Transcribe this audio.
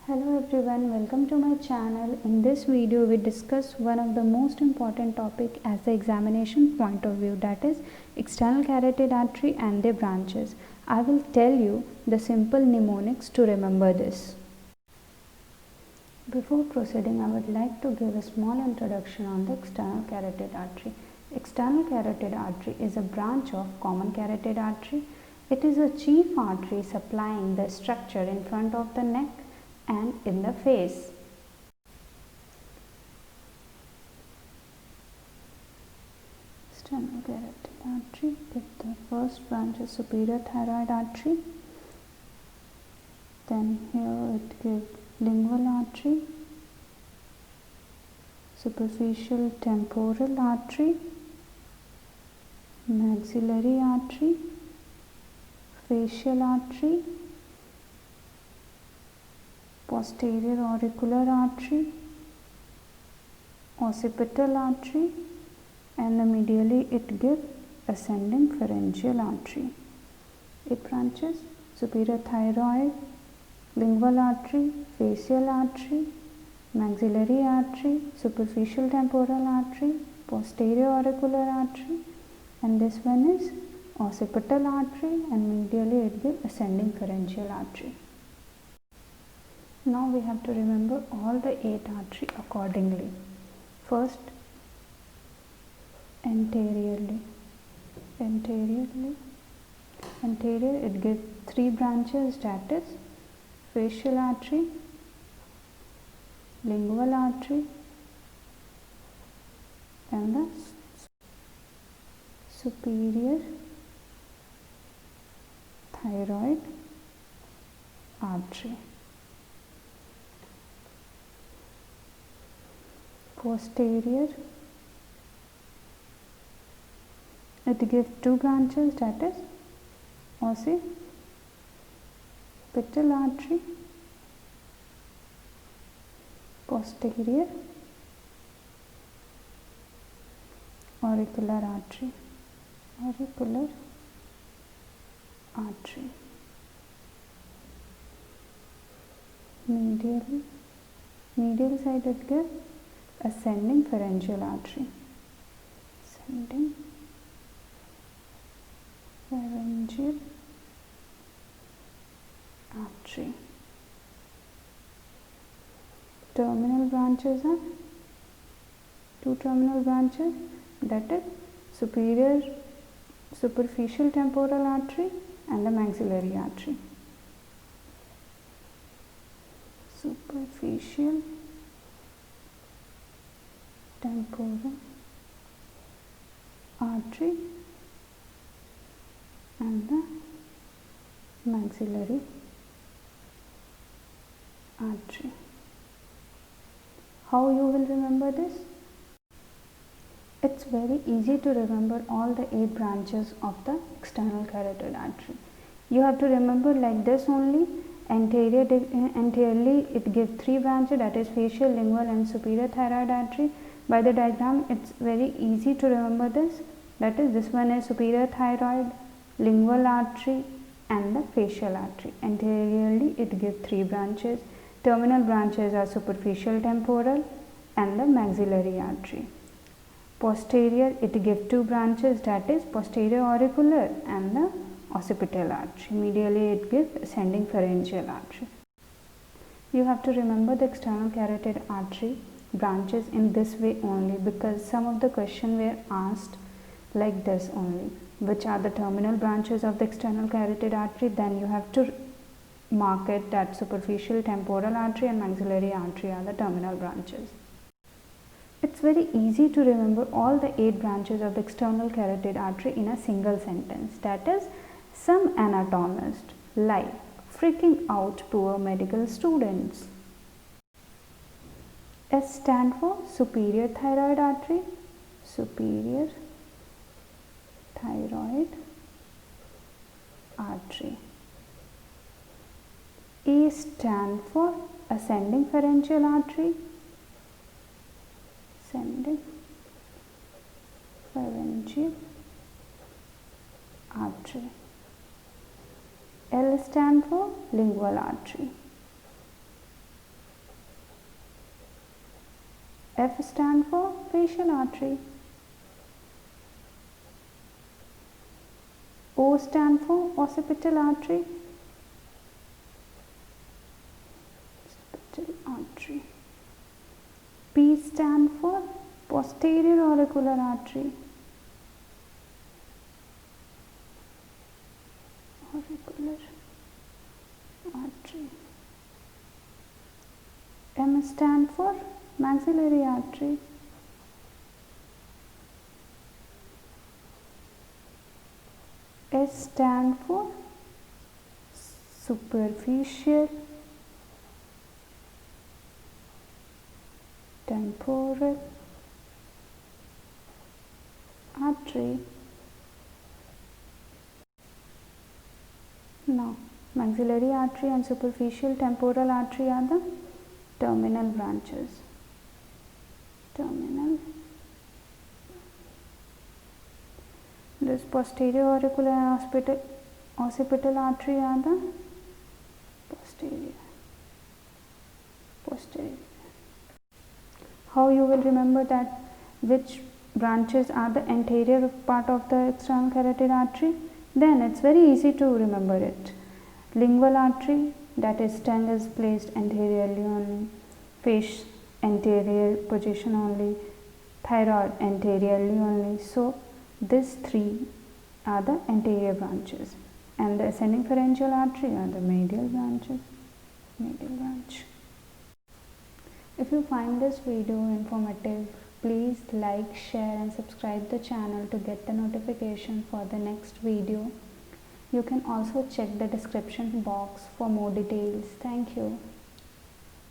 Hello everyone, welcome to my channel. In this video we discuss one of the most important topic as the examination point of view, that is external carotid artery and their branches. I will tell you the simple mnemonics to remember this. Before proceeding, I would like to give a small introduction on the external carotid artery. External carotid artery is a branch of common carotid artery. It is a chief artery supplying the structure in front of the neck and in the face. External carotid artery, the first branch is superior thyroid artery, then here it gives lingual artery, superficial temporal artery, maxillary artery, facial artery, posterior auricular artery, occipital artery, and medially it gives ascending pharyngeal artery. It branches: superior thyroid, lingual artery, facial artery, maxillary artery, superficial temporal artery, posterior auricular artery, and this one is occipital artery, and medially it gives ascending pharyngeal artery. Now we have to remember all the 8 arteries accordingly. First, anteriorly. Anterior it gives 3 branches, that is facial artery, lingual artery, and the superior thyroid artery. Posterior it gives 2 branches, that is occipital artery, posterior auricular artery, medial side it gives ascending pharyngeal artery, Terminal branches are 2 terminal branches, that is superficial temporal artery and the maxillary artery. Superficial temporal artery and the maxillary artery. How you will remember this? It's very easy to remember all the 8 branches of the external carotid artery. You have to remember like this only. Anteriorly it gives 3 branches, that is facial, lingual, and superior thyroid artery. By the diagram it's very easy to remember this, that is this one is superior thyroid, lingual artery, and the facial artery. Anteriorly it gives 3 branches. Terminal branches are superficial temporal and the maxillary artery. Posterior it gives 2 branches, that is posterior auricular and the occipital artery. Medially it gives ascending pharyngeal artery. You have to remember the external carotid artery branches in this way only, because some of the questions were asked like this only: which are the terminal branches of the external carotid artery? Then you have to mark it that superficial temporal artery and maxillary artery are the terminal branches. It's very easy to remember all the 8 branches of the external carotid artery in a single sentence, that is, some anatomists like freaking out poor medical students. S stand for superior thyroid artery, superior thyroid artery. A stand for ascending pharyngeal artery, ascending pharyngeal artery. L stand for lingual artery. F stand for facial artery. O stand for occipital artery. Occipital artery. P stand for posterior auricular artery. Auricular artery. M stand for maxillary artery. S stand for superficial temporal artery. Now, maxillary artery and superficial temporal artery are the terminal branches. Terminal. This posterior auricular and occipital artery are the posterior. How you will remember that which branches are the anterior part of the external carotid artery? Then it's very easy to remember it. Lingual artery, that is tongue is placed anteriorly only, face anterior position only, thyroid anteriorly only. So these three are the anterior branches, and the ascending pharyngeal artery are the medial branches. Medial branch. If you find this video informative, please like, share and subscribe the channel to get the notification for the next video. You can also check the description box for more details. Thank you.